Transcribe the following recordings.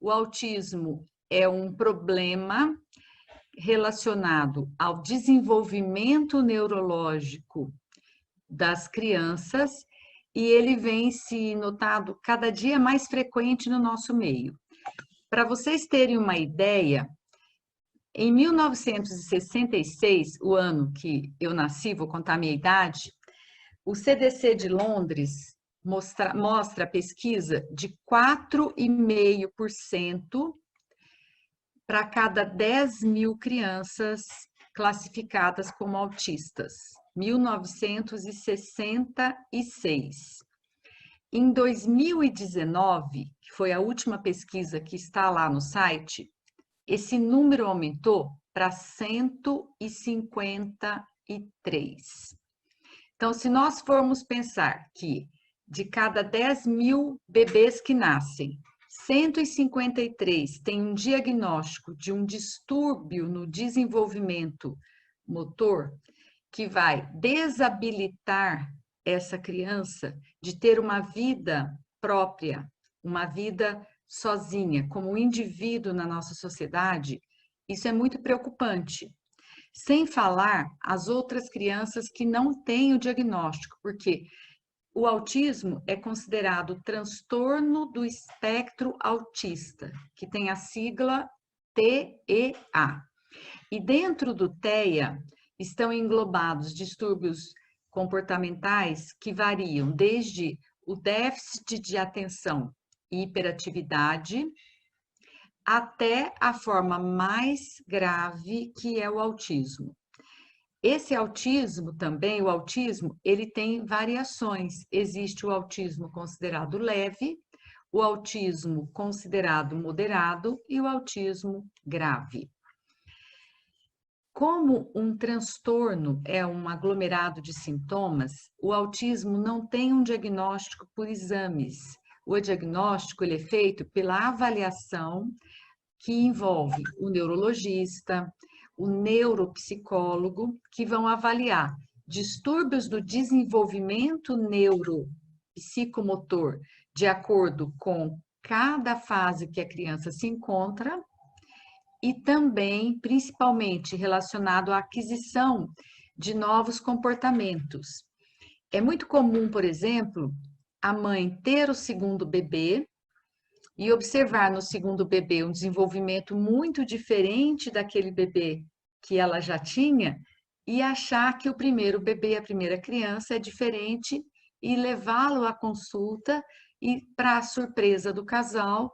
o autismo é um problema relacionado ao desenvolvimento neurológico das crianças e ele vem se notado cada dia mais frequente no nosso meio. Para vocês terem uma ideia, em 1966, o ano que eu nasci, vou contar a minha idade, o CDC de Londres mostra a pesquisa de 4,5% para cada 10 mil crianças classificadas como autistas. 1966. Em 2019, que foi a última pesquisa que está lá no site, esse número aumentou para 153. Então, se nós formos pensar que de cada 10 mil bebês que nascem, 153 têm um diagnóstico de um distúrbio no desenvolvimento motor, que vai desabilitar essa criança de ter uma vida própria, uma vida sozinha, como um indivíduo na nossa sociedade, isso é muito preocupante. Sem falar as outras crianças que não têm o diagnóstico, porque o autismo é considerado transtorno do espectro autista, que tem a sigla TEA. E dentro do TEA estão englobados distúrbios comportamentais que variam desde o déficit de atenção e hiperatividade até a forma mais grave, que é o autismo. Esse autismo também, o autismo, ele tem variações. Existe o autismo considerado leve, o autismo considerado moderado e o autismo grave. Como um transtorno é um aglomerado de sintomas, o autismo não tem um diagnóstico por exames. O diagnóstico ele é feito pela avaliação que envolve o neurologista, o neuropsicólogo, que vão avaliar distúrbios do desenvolvimento neuropsicomotor de acordo com cada fase que a criança se encontra e também, principalmente, relacionado à aquisição de novos comportamentos. É muito comum, por exemplo, a mãe ter o segundo bebê e observar no segundo bebê um desenvolvimento muito diferente daquele bebê que ela já tinha e achar que o primeiro bebê, a primeira criança, é diferente e levá-lo à consulta e, para a surpresa do casal,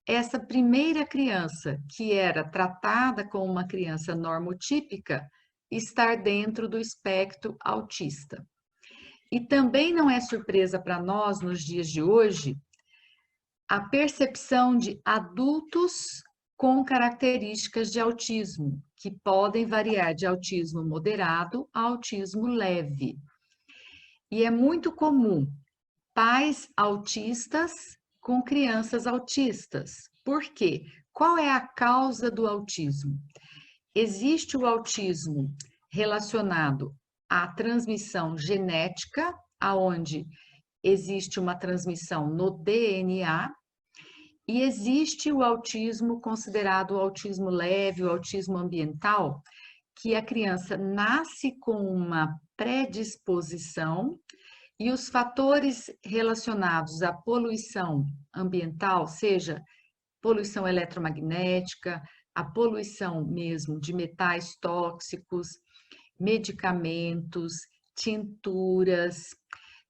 essa primeira criança, que era tratada como uma criança normotípica, estar dentro do espectro autista. E também não é surpresa para nós, nos dias de hoje, a percepção de adultos com características de autismo, que podem variar de autismo moderado a autismo leve. E é muito comum pais autistas com crianças autistas. Por quê? Qual é a causa do autismo? Existe o autismo relacionado à transmissão genética, aonde existe uma transmissão no DNA, e existe o autismo considerado o autismo leve, o autismo ambiental, que a criança nasce com uma predisposição e os fatores relacionados à poluição ambiental, seja poluição eletromagnética, a poluição mesmo de metais tóxicos, medicamentos, tinturas.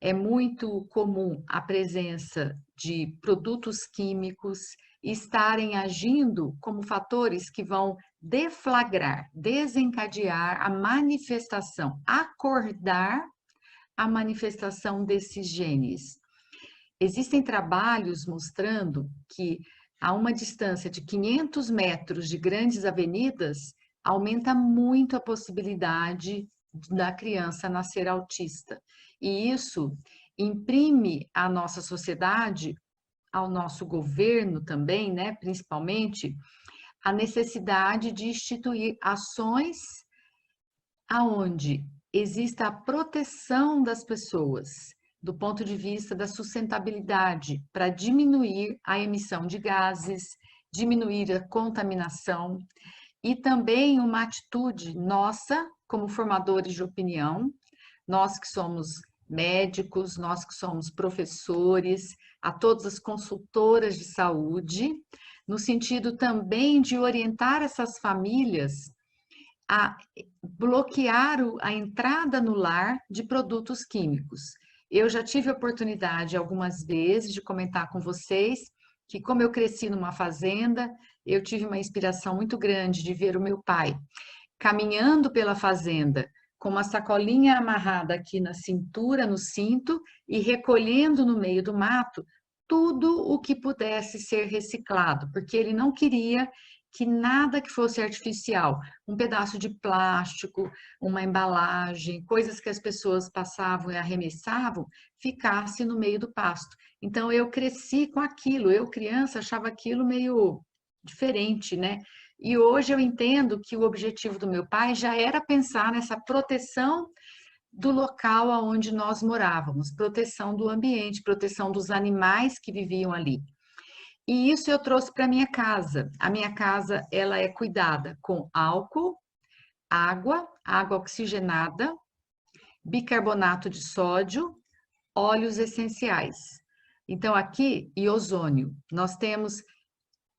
É muito comum a presença de produtos químicos estarem agindo como fatores que vão deflagrar, desencadear a manifestação, acordar a manifestação desses genes. Existem trabalhos mostrando que a uma distância de 500 metros de grandes avenidas, aumenta muito a possibilidade da criança nascer autista. E isso imprime à nossa sociedade, ao nosso governo também, né, principalmente, a necessidade de instituir ações aonde exista a proteção das pessoas, do ponto de vista da sustentabilidade, para diminuir a emissão de gases diminuir a contaminação e também uma atitude nossa, como formadores de opinião, nós que somos médicos, nós que somos professores, a todas as consultoras de saúde, no sentido também de orientar essas famílias a bloquear a entrada no lar de produtos químicos. Eu já tive a oportunidade algumas vezes de comentar com vocês que, como eu cresci numa fazenda, eu tive uma inspiração muito grande de ver o meu pai caminhando pela fazenda com uma sacolinha amarrada aqui na cintura, no cinto, e recolhendo no meio do mato tudo o que pudesse ser reciclado, porque ele não queria que nada que fosse artificial, um pedaço de plástico, uma embalagem, coisas que as pessoas passavam e arremessavam, ficasse no meio do pasto. Então eu cresci com aquilo, eu criança achava aquilo meio diferente, né? E hoje eu entendo que o objetivo do meu pai já era pensar nessa proteção do local onde nós morávamos, proteção do ambiente, proteção dos animais que viviam ali. E isso eu trouxe para minha casa. A minha casa, ela é cuidada com álcool, água oxigenada, bicarbonato de sódio, óleos essenciais. Então aqui, e ozônio.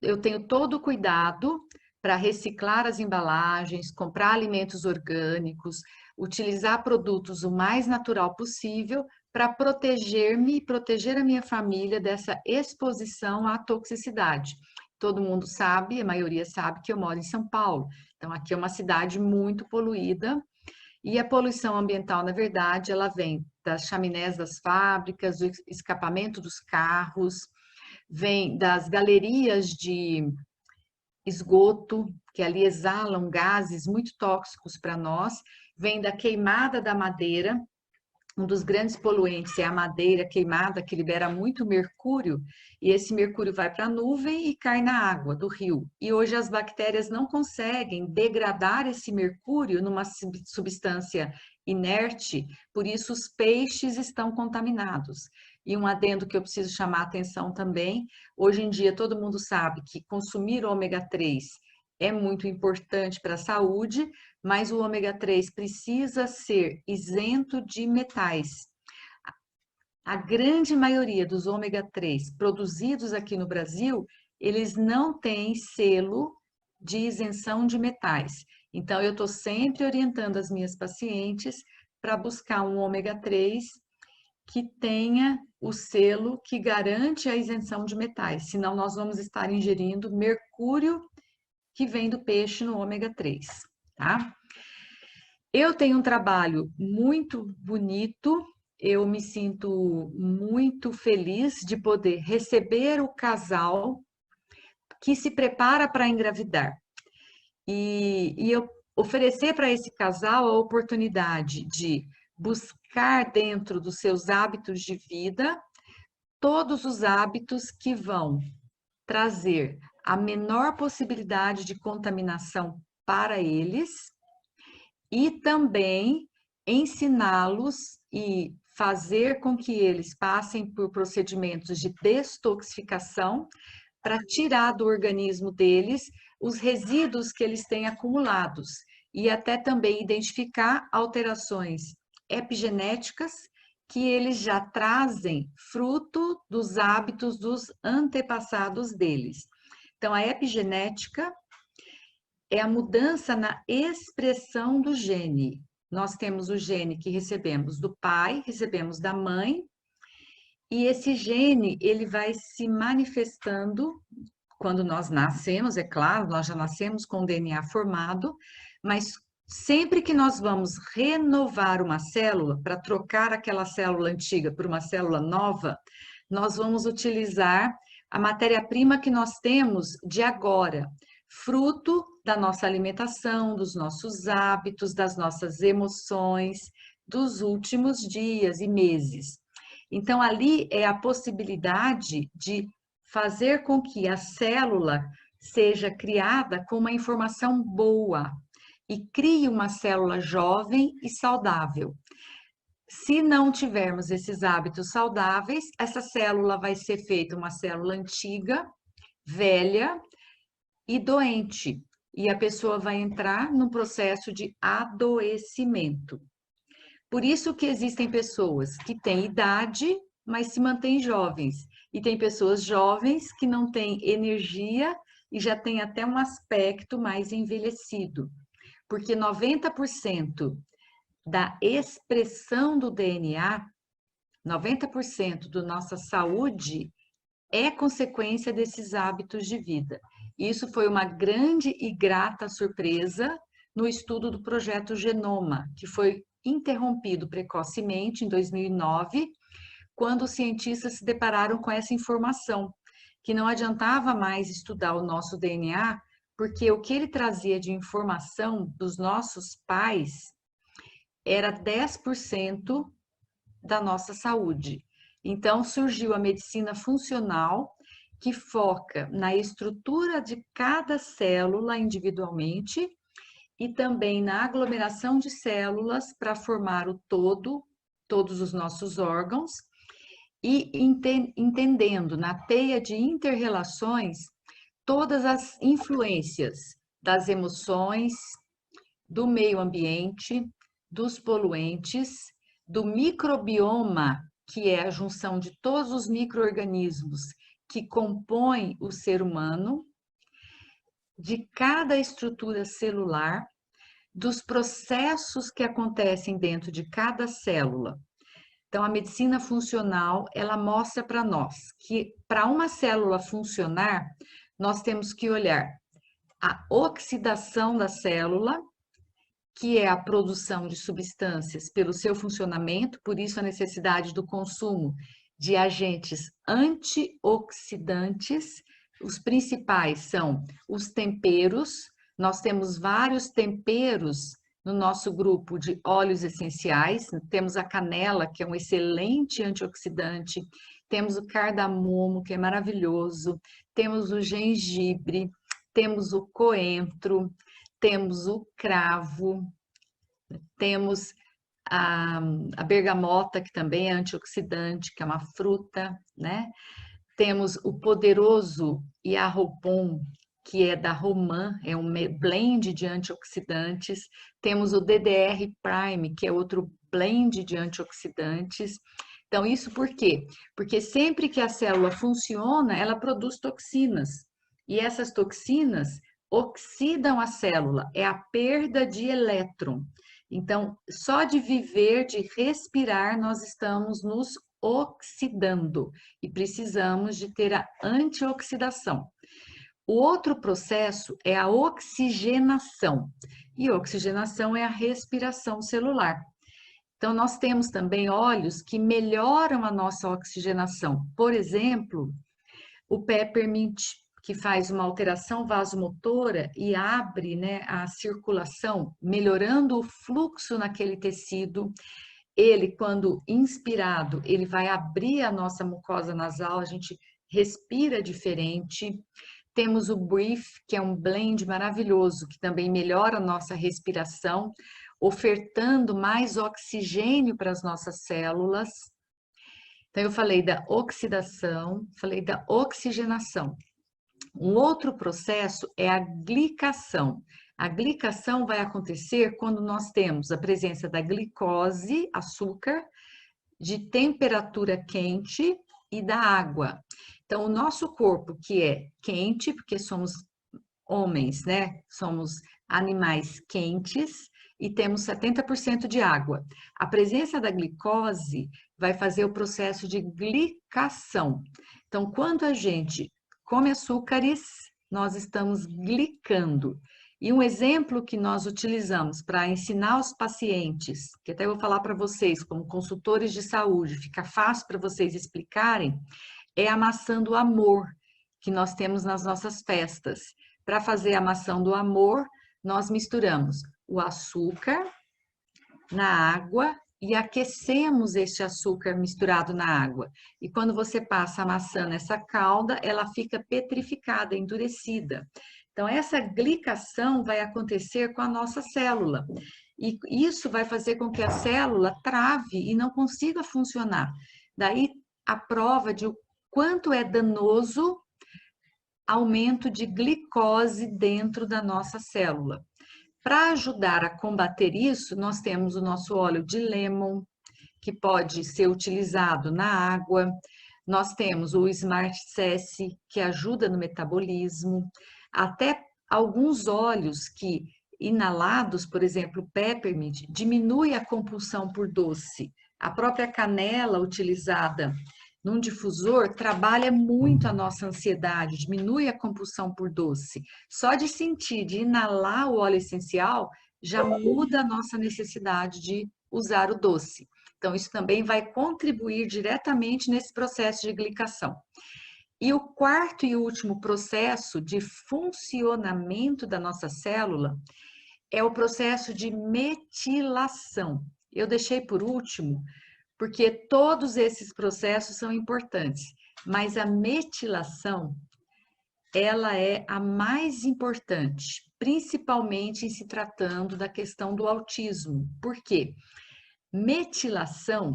Eu tenho todo o cuidado para reciclar as embalagens, comprar alimentos orgânicos, utilizar produtos o mais natural possível para proteger-me e proteger a minha família dessa exposição à toxicidade. Todo mundo sabe, a maioria sabe que eu moro em São Paulo. Então, aqui é uma cidade muito poluída e a poluição ambiental, na verdade, ela vem das chaminés das fábricas, do escapamento dos carros, vem das galerias de esgoto, que ali exalam gases muito tóxicos para nós, vem da queimada da madeira. Um dos grandes poluentes é a madeira queimada, que libera muito mercúrio, e esse mercúrio vai para a nuvem e cai na água do rio. E hoje as bactérias não conseguem degradar esse mercúrio numa substância inerte, por isso os peixes estão contaminados. E um adendo que eu preciso chamar a atenção também, hoje em dia todo mundo sabe que consumir ômega 3 é muito importante para a saúde, mas o ômega 3 precisa ser isento de metais. A grande maioria dos ômega 3 produzidos aqui no Brasil, eles não têm selo de isenção de metais. Então, eu estou sempre orientando as minhas pacientes para buscar um ômega 3 que tenha o selo que garante a isenção de metais, senão nós vamos estar ingerindo mercúrio que vem do peixe no ômega 3, tá? Eu tenho um trabalho muito bonito, eu me sinto muito feliz de poder receber o casal que se prepara para engravidar. E eu oferecer para esse casal a oportunidade de buscar dentro dos seus hábitos de vida todos os hábitos que vão trazer a menor possibilidade de contaminação para eles e também ensiná-los e fazer com que eles passem por procedimentos de destoxificação para tirar do organismo deles os resíduos que eles têm acumulados e até também identificar alterações epigenéticas que eles já trazem fruto dos hábitos dos antepassados deles. Então, a epigenética é a mudança na expressão do gene. Nós temos o gene que recebemos do pai, recebemos da mãe, e esse gene, ele vai se manifestando quando nós nascemos, é claro, nós já nascemos com o DNA formado, mas sempre que nós vamos renovar uma célula, para trocar aquela célula antiga por uma célula nova, nós vamos utilizar a matéria-prima que nós temos de agora, fruto da nossa alimentação, dos nossos hábitos, das nossas emoções, dos últimos dias e meses. Então, ali é a possibilidade de fazer com que a célula seja criada com uma informação boa e crie uma célula jovem e saudável. Se não tivermos esses hábitos saudáveis, essa célula vai ser feita uma célula antiga, velha, e doente. E a pessoa vai entrar num processo de adoecimento. Por isso que existem pessoas que têm idade, mas se mantêm jovens. E tem pessoas jovens que não têm energia e já têm até um aspecto mais envelhecido. Porque 90% da expressão do DNA, 90% da nossa saúde é consequência desses hábitos de vida. Isso foi uma grande e grata surpresa no estudo do projeto Genoma, que foi interrompido precocemente em 2009, quando os cientistas se depararam com essa informação, que não adiantava mais estudar o nosso DNA, porque o que ele trazia de informação dos nossos pais era 10% da nossa saúde. Então surgiu a medicina funcional, que foca na estrutura de cada célula individualmente e também na aglomeração de células para formar o todo, todos os nossos órgãos, e entendendo na teia de interrelações todas as influências das emoções, do meio ambiente, dos poluentes, do microbioma, que é a junção de todos os micro-organismos que compõem o ser humano, de cada estrutura celular, dos processos que acontecem dentro de cada célula. Então, a medicina funcional, ela mostra para nós que para uma célula funcionar, nós temos que olhar a oxidação da célula, que é a produção de substâncias pelo seu funcionamento, por isso a necessidade do consumo de agentes antioxidantes. Os principais são os temperos. Nós temos vários temperos no nosso grupo de óleos essenciais. Temos a canela, que é um excelente antioxidante. Temos o cardamomo, que é maravilhoso. Temos o gengibre. Temos o coentro. Temos o cravo. Temos a bergamota, que também é antioxidante, que é uma fruta, né? Temos o poderoso Yarroupon, que é da Roman, é um blend de antioxidantes. Temos o DDR Prime, que é outro blend de antioxidantes. Então, isso por quê? Porque sempre que a célula funciona, ela produz toxinas. E essas toxinas oxidam a célula, é a perda de elétron. Então, só de viver, de respirar, nós estamos nos oxidando e precisamos de ter a antioxidação. O outro processo é a oxigenação, e oxigenação é a respiração celular. Então, nós temos também óleos que melhoram a nossa oxigenação. Por exemplo, o peppermint, que faz uma alteração vasomotora e abre, né, a circulação, melhorando o fluxo naquele tecido. Ele, quando inspirado, ele vai abrir a nossa mucosa nasal, a gente respira diferente. Temos o Brief, que é um blend maravilhoso, que também melhora a nossa respiração, ofertando mais oxigênio para as nossas células. Então, eu falei da oxidação, falei da oxigenação. Um outro processo é a glicação. A glicação vai acontecer quando nós temos a presença da glicose, açúcar, de temperatura quente e da água. Então, o nosso corpo, que é quente, porque somos homens, né? Somos animais quentes e temos 70% de água. A presença da glicose vai fazer o processo de glicação. Então, quando a gente come açúcares, nós estamos glicando. E um exemplo que nós utilizamos para ensinar os pacientes, que até eu vou falar para vocês como consultores de saúde, fica fácil para vocês explicarem, é a maçã do amor que nós temos nas nossas festas. Para fazer a maçã do amor, nós misturamos o açúcar na água e aquecemos este açúcar misturado na água. E quando você passa a maçã nessa calda, ela fica petrificada, endurecida. Então, essa glicação vai acontecer com a nossa célula. E isso vai fazer com que a célula trave e não consiga funcionar. Daí, a prova de o quanto é danoso aumento de glicose dentro da nossa célula. Para ajudar a combater isso, nós temos o nosso óleo de lemon, que pode ser utilizado na água. Nós temos o Smart Cess, que ajuda no metabolismo. Até alguns óleos que, inalados, por exemplo, peppermint, diminui a compulsão por doce. A própria canela utilizada num difusor trabalha muito a nossa ansiedade, diminui a compulsão por doce. Só de sentir, de inalar o óleo essencial, já muda a nossa necessidade de usar o doce. Então, isso também vai contribuir diretamente nesse processo de glicação. E o quarto e último processo de funcionamento da nossa célula é o processo de metilação. Eu deixei por último, porque todos esses processos são importantes, mas a metilação, ela é a mais importante, principalmente em se tratando da questão do autismo. Por quê? Metilação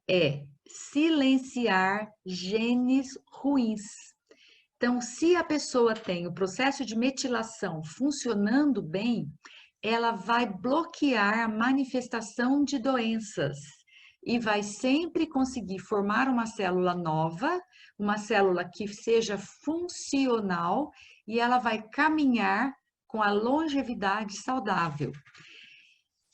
é silenciar genes ruins. Então, se a pessoa tem o processo de metilação funcionando bem, ela vai bloquear a manifestação de doenças e vai sempre conseguir formar uma célula nova, uma célula que seja funcional e ela vai caminhar com a longevidade saudável.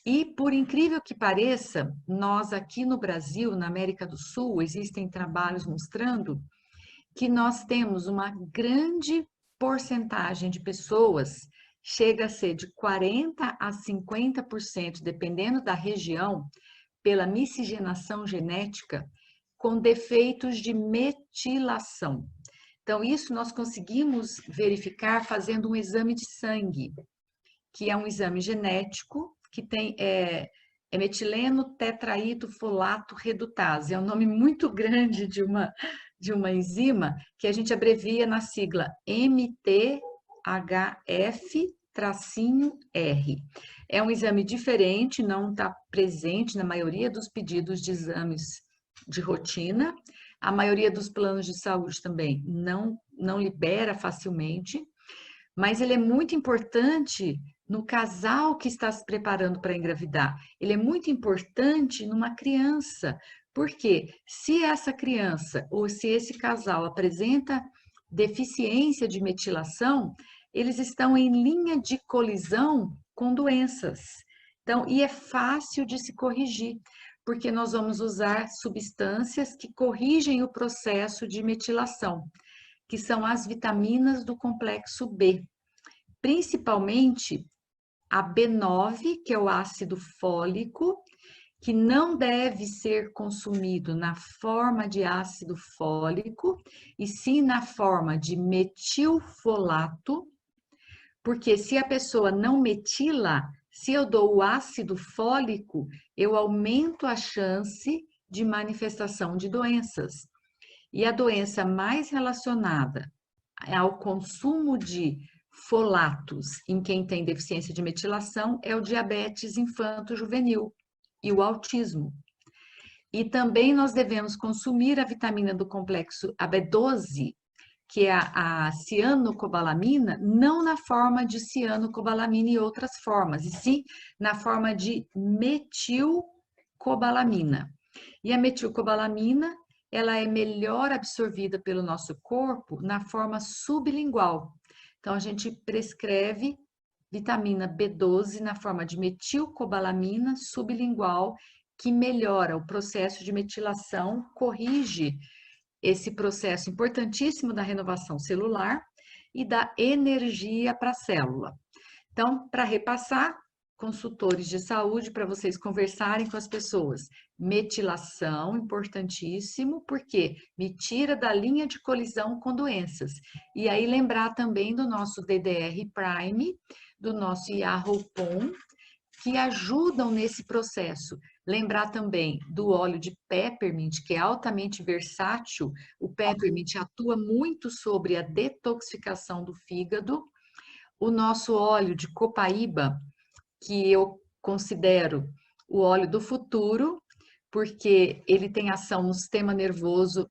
E, por incrível que pareça, nós aqui no Brasil, na América do Sul, existem trabalhos mostrando que nós temos uma grande porcentagem de pessoas, chega a ser de 40% a 50%, dependendo da região, pela miscigenação genética, com defeitos de metilação. Então, isso nós conseguimos verificar fazendo um exame de sangue, que é um exame genético, que tem metileno tetraído folato redutase. É um nome muito grande de uma enzima que a gente abrevia na sigla MTHF-R. É um exame diferente, não está presente na maioria dos pedidos de exames de rotina. A maioria dos planos de saúde também não libera facilmente, mas ele é muito importante no casal que está se preparando para engravidar. Ele é muito importante numa criança, porque se essa criança ou se esse casal apresenta deficiência de metilação, eles estão em linha de colisão com doenças. Então, e é fácil de se corrigir, porque nós vamos usar substâncias que corrigem o processo de metilação, que são as vitaminas do complexo B, principalmente a B9, que é o ácido fólico, que não deve ser consumido na forma de ácido fólico, e sim na forma de metilfolato, porque se a pessoa não metila, se eu dou o ácido fólico, eu aumento a chance de manifestação de doenças. E a doença mais relacionada ao consumo de folatos em quem tem deficiência de metilação é o diabetes infanto-juvenil e o autismo. E também nós devemos consumir a vitamina do complexo, a B12, que é a cianocobalamina, não na forma de cianocobalamina e outras formas, e sim na forma de metilcobalamina. E a metilcobalamina, ela é melhor absorvida pelo nosso corpo na forma sublingual. Então, a gente prescreve vitamina B12 na forma de metilcobalamina sublingual, que melhora o processo de metilação, corrige esse processo importantíssimo da renovação celular e da energia para a célula. Então, para repassar, consultores de saúde, para vocês conversarem com as pessoas. Metilação, importantíssimo, porque me tira da linha de colisão com doenças. E aí lembrar também do nosso DDR Prime, do nosso Yarroupon, que ajudam nesse processo. Lembrar também do óleo de peppermint, que é altamente versátil. O peppermint atua muito sobre a detoxificação do fígado. O nosso óleo de copaíba, que eu considero o óleo do futuro, porque ele tem ação no sistema nervoso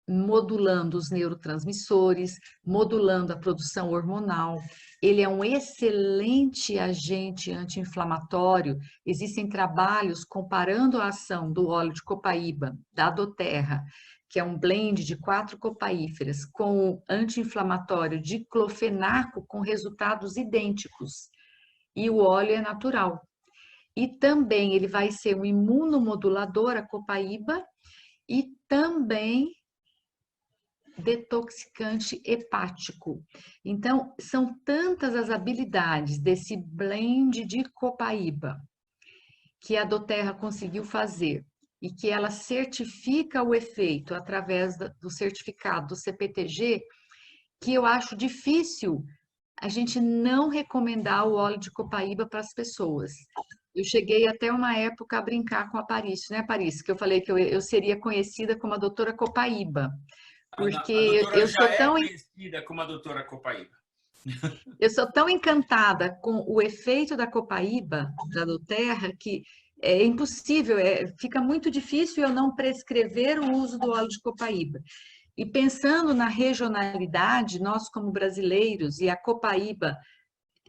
modulando os neurotransmissores, modulando a produção hormonal. Ele é um excelente agente anti-inflamatório. Existem trabalhos comparando a ação do óleo de copaíba, da doTERRA, que é um blend de 4 copaíferas, com o anti-inflamatório diclofenaco, com resultados idênticos. E o óleo é natural. E também ele vai ser um imunomodulador, a copaíba, e também detoxicante hepático. Então, são tantas as habilidades desse blend de copaíba que a doTERRA conseguiu fazer e que ela certifica o efeito através do certificado do CPTG, que eu acho difícil a gente não recomendar o óleo de copaíba para as pessoas. Eu cheguei até uma época a brincar com a Paris, né, Paris? Que eu falei que eu seria conhecida como a doutora Copaíba, A porque doutora já é conhecida como a doutora Copaíba. eu sou tão encantada com o efeito da copaíba, da doTERRA, que é impossível, fica muito difícil eu não prescrever o uso do óleo de copaíba. E pensando na regionalidade, nós como brasileiros e a copaíba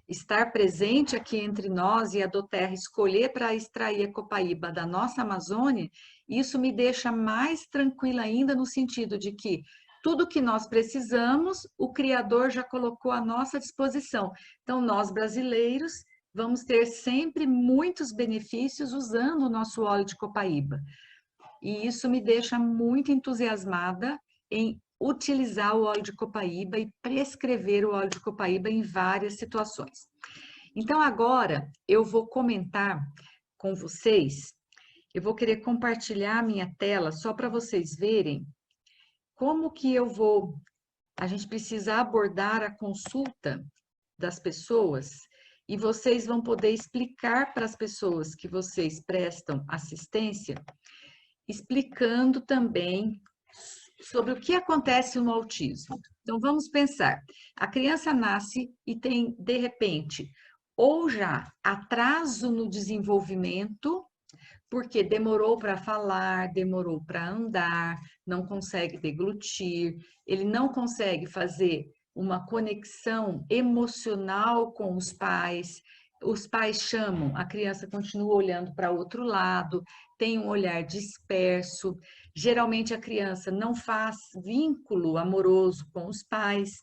estar presente aqui entre nós e a doTERRA escolher para extrair a copaíba da nossa Amazônia, isso me deixa mais tranquila ainda no sentido de que tudo que nós precisamos, o Criador já colocou à nossa disposição. Então, nós brasileiros vamos ter sempre muitos benefícios usando o nosso óleo de copaíba. E isso me deixa muito entusiasmada em utilizar o óleo de copaíba e prescrever o óleo de copaíba em várias situações. Então, agora eu vou comentar com vocês, eu vou querer compartilhar a minha tela só para vocês verem como que a gente precisa abordar a consulta das pessoas e vocês vão poder explicar para as pessoas que vocês prestam assistência, explicando também sobre o que acontece no autismo. Então, vamos pensar. A criança nasce e tem, de repente, ou já atraso no desenvolvimento, porque demorou para falar, demorou para andar, não consegue deglutir, ele não consegue fazer uma conexão emocional com os pais chamam, a criança continua olhando para outro lado, tem um olhar disperso, geralmente a criança não faz vínculo amoroso com os pais,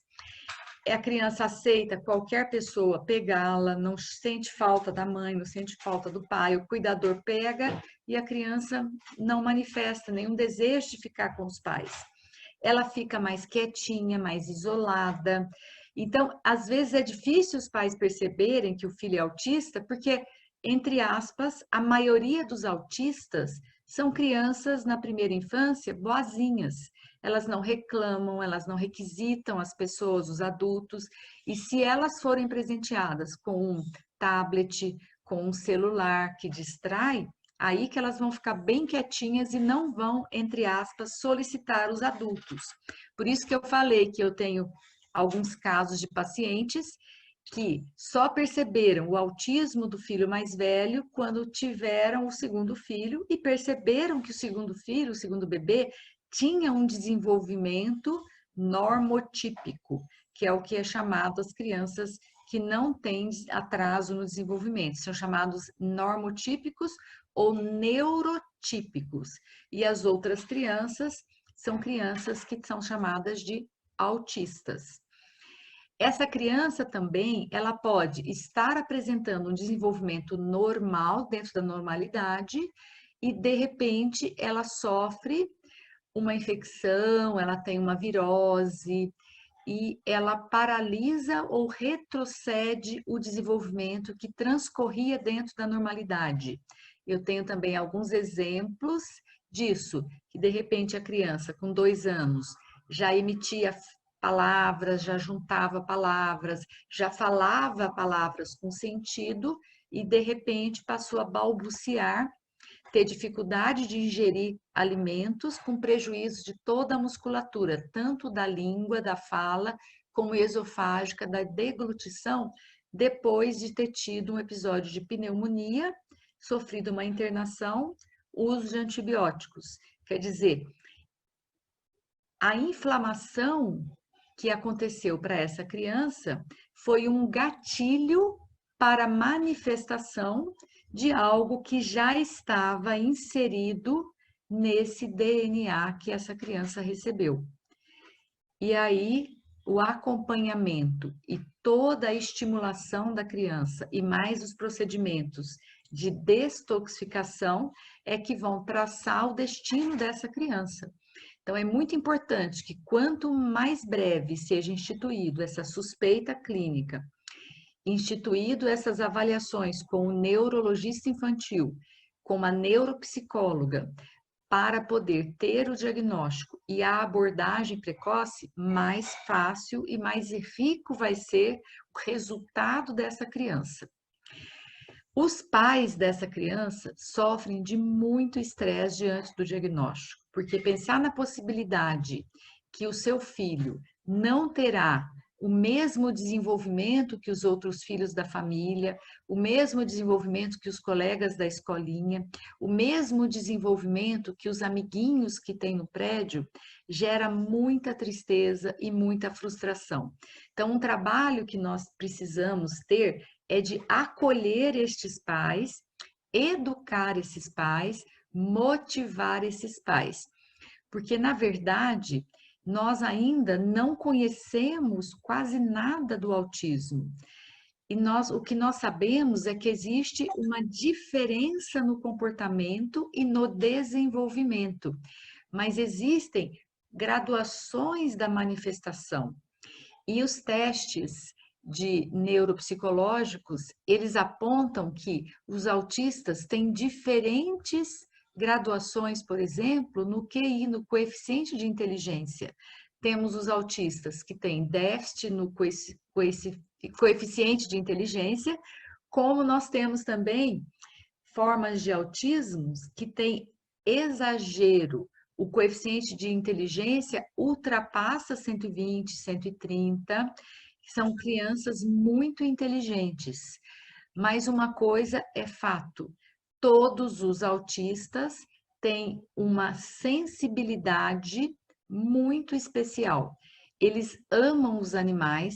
a criança aceita qualquer pessoa pegá-la, não sente falta da mãe, não sente falta do pai, o cuidador pega e a criança não manifesta nenhum desejo de ficar com os pais. Ela fica mais quietinha, mais isolada. Então, às vezes é difícil os pais perceberem que o filho é autista, porque, entre aspas, a maioria dos autistas são crianças na primeira infância boazinhas. Elas não reclamam, elas não requisitam as pessoas, os adultos, e se elas forem presenteadas com um tablet, com um celular que distrai, aí que elas vão ficar bem quietinhas e não vão, entre aspas, solicitar os adultos. Por isso que eu falei que eu tenho alguns casos de pacientes que só perceberam o autismo do filho mais velho quando tiveram o segundo filho e perceberam que o segundo filho, o segundo bebê, tinha um desenvolvimento normotípico, que é o que é chamado as crianças que não têm atraso no desenvolvimento, são chamados normotípicos ou neurotípicos. E as outras crianças são crianças que são chamadas de autistas. Essa criança também, ela pode estar apresentando um desenvolvimento normal, dentro da normalidade, e de repente ela sofre uma infecção, ela tem uma virose, e ela paralisa ou retrocede o desenvolvimento que transcorria dentro da normalidade. Eu tenho também alguns exemplos disso, que de repente a criança com 2 anos já emitia palavras, já juntava palavras, já falava palavras com sentido e de repente passou a balbuciar, ter dificuldade de ingerir alimentos com prejuízo de toda a musculatura, tanto da língua, da fala, como esofágica, da deglutição, depois de ter tido um episódio de pneumonia, sofrido uma internação, uso de antibióticos. Quer dizer, a inflamação que aconteceu para essa criança foi um gatilho para a manifestação de algo que já estava inserido nesse DNA que essa criança recebeu. E aí, o acompanhamento e toda a estimulação da criança e mais os procedimentos de destoxificação é que vão traçar o destino dessa criança. Então, é muito importante que quanto mais breve seja instituído essa suspeita clínica, instituído essas avaliações com o neurologista infantil, com a neuropsicóloga, para poder ter o diagnóstico e a abordagem precoce, mais fácil e mais rico vai ser o resultado dessa criança. Os pais dessa criança sofrem de muito estresse diante do diagnóstico, porque pensar na possibilidade que o seu filho não terá o mesmo desenvolvimento que os outros filhos da família, o mesmo desenvolvimento que os colegas da escolinha, o mesmo desenvolvimento que os amiguinhos que tem no prédio, gera muita tristeza e muita frustração. Então, um trabalho que nós precisamos ter é de acolher estes pais, educar esses pais, motivar esses pais. Porque, na verdade, nós ainda não conhecemos quase nada do autismo. E o que nós sabemos é que existe uma diferença no comportamento e no desenvolvimento, mas existem graduações da manifestação. E os testes de neuropsicológicos, eles apontam que os autistas têm diferentes graduações, por exemplo, no QI, no coeficiente de inteligência. Temos os autistas que têm déficit no coeficiente de inteligência, como nós temos também formas de autismo que têm exagero. O coeficiente de inteligência ultrapassa 120, 130, são crianças muito inteligentes. Mas uma coisa é fato, todos os autistas têm uma sensibilidade muito especial. Eles amam os animais,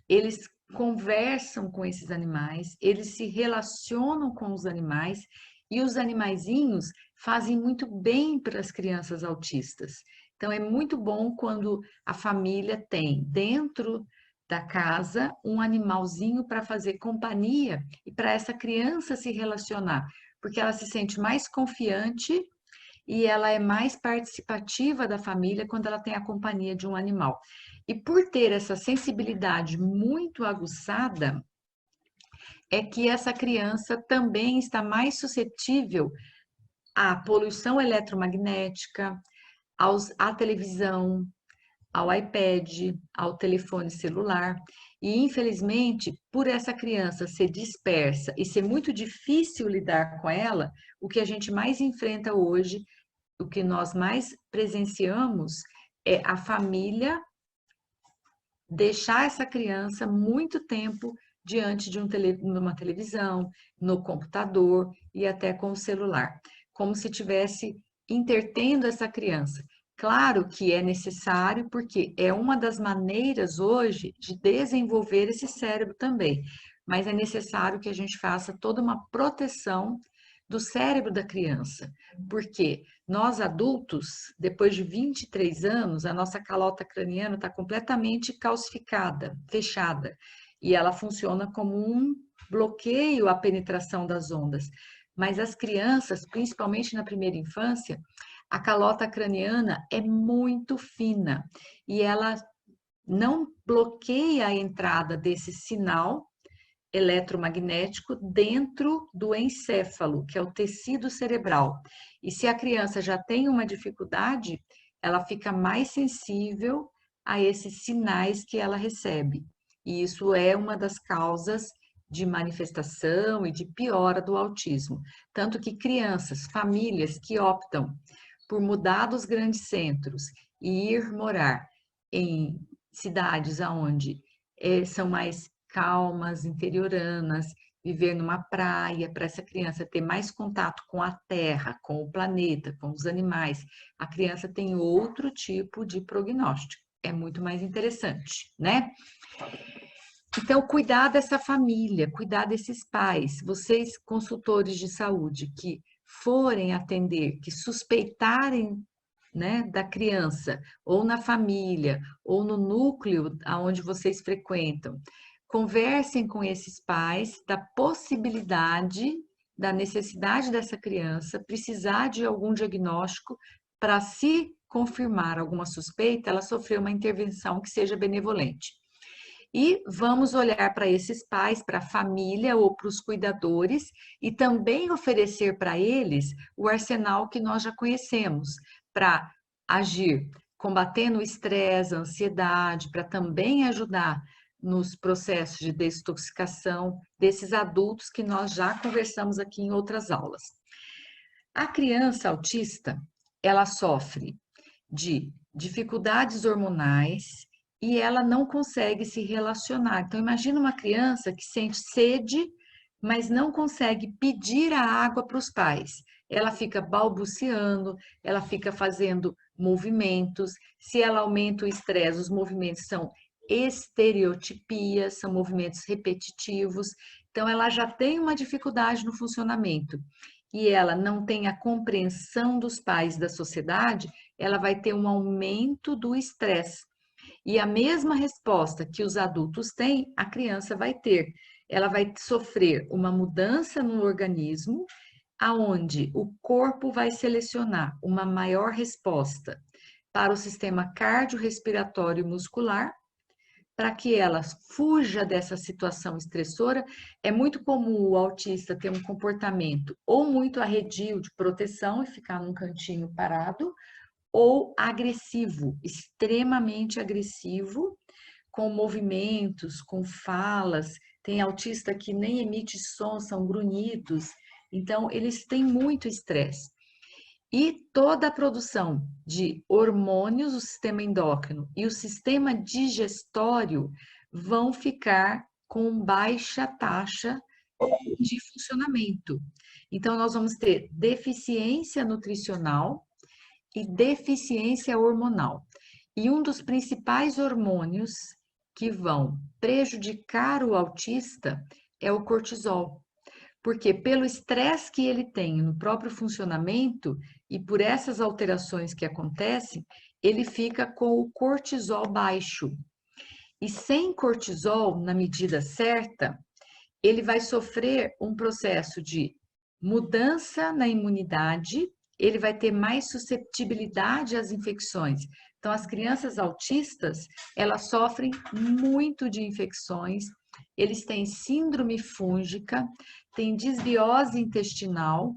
eles conversam com esses animais, eles se relacionam com os animais e os animaizinhos fazem muito bem para as crianças autistas. Então, é muito bom quando a família tem dentro da casa um animalzinho para fazer companhia e para essa criança se relacionar, porque ela se sente mais confiante e ela é mais participativa da família quando ela tem a companhia de um animal. E por ter essa sensibilidade muito aguçada, é que essa criança também está mais suscetível à poluição eletromagnética, à televisão, ao iPad, ao telefone celular. E, infelizmente, por essa criança ser dispersa e ser muito difícil lidar com ela, o que a gente mais enfrenta hoje, o que nós mais presenciamos, é a família deixar essa criança muito tempo diante de uma televisão, no computador e até com o celular, como se tivesse entretendo essa criança. Claro que é necessário, porque é uma das maneiras hoje de desenvolver esse cérebro também, mas é necessário que a gente faça toda uma proteção do cérebro da criança, porque nós adultos, depois de 23 anos, a nossa calota craniana está completamente calcificada, fechada, e ela funciona como um bloqueio à penetração das ondas. Mas as crianças, principalmente na primeira infância, a calota craniana é muito fina e ela não bloqueia a entrada desse sinal eletromagnético dentro do encéfalo, que é o tecido cerebral. E se a criança já tem uma dificuldade, ela fica mais sensível a esses sinais que ela recebe. E isso é uma das causas de manifestação e de piora do autismo. Tanto que crianças, famílias que optam por mudar dos grandes centros e ir morar em cidades onde são mais calmas, interioranas, viver numa praia, para essa criança ter mais contato com a terra, com o planeta, com os animais. A criança tem outro tipo de prognóstico. É muito mais interessante, né? Então, cuidar dessa família, cuidar desses pais, vocês, consultores de saúde, que forem atender, que suspeitarem, né, da criança, ou na família, ou no núcleo aonde vocês frequentam, conversem com esses pais da possibilidade, da necessidade dessa criança precisar de algum diagnóstico para, se confirmar alguma suspeita, ela sofrer uma intervenção que seja benevolente. E vamos olhar para esses pais, para a família ou para os cuidadores e também oferecer para eles o arsenal que nós já conhecemos para agir, combatendo o estresse, a ansiedade, para também ajudar nos processos de desintoxicação desses adultos que nós já conversamos aqui em outras aulas. A criança autista, ela sofre de dificuldades hormonais e ela não consegue se relacionar. Então, imagina uma criança que sente sede, mas não consegue pedir a água para os pais. Ela fica balbuciando, ela fica fazendo movimentos. Se ela aumenta o estresse, os movimentos são estereotipias, são movimentos repetitivos. Então, ela já tem uma dificuldade no funcionamento e ela não tem a compreensão dos pais da sociedade, ela vai ter um aumento do estresse. E a mesma resposta que os adultos têm, a criança vai ter. Ela vai sofrer uma mudança no organismo, aonde o corpo vai selecionar uma maior resposta para o sistema cardiorrespiratório e muscular, para que ela fuja dessa situação estressora. É muito comum o autista ter um comportamento ou muito arredio de proteção e ficar num cantinho parado, ou agressivo, extremamente agressivo, com movimentos, com falas. Tem autista que nem emite som, são grunhidos. Então, eles têm muito estresse. E toda a produção de hormônios, o sistema endócrino e o sistema digestório vão ficar com baixa taxa de funcionamento. Então, nós vamos ter deficiência nutricional e deficiência hormonal. E um dos principais hormônios que vão prejudicar o autista é o cortisol. Porque pelo estresse que ele tem no próprio funcionamento e por essas alterações que acontecem, ele fica com o cortisol baixo. E sem cortisol, na medida certa, ele vai sofrer um processo de mudança na imunidade, ele vai ter mais susceptibilidade às infecções. Então, as crianças autistas, elas sofrem muito de infecções, eles têm síndrome fúngica, têm desbiose intestinal,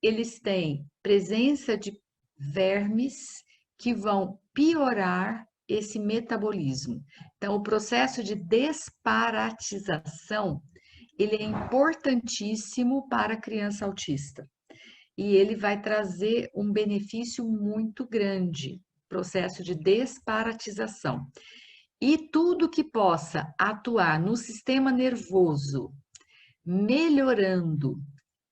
eles têm presença de vermes que vão piorar esse metabolismo. Então, o processo de desparatização, ele é importantíssimo para a criança autista. E ele vai trazer um benefício muito grande, processo de desparatização. E tudo que possa atuar no sistema nervoso, melhorando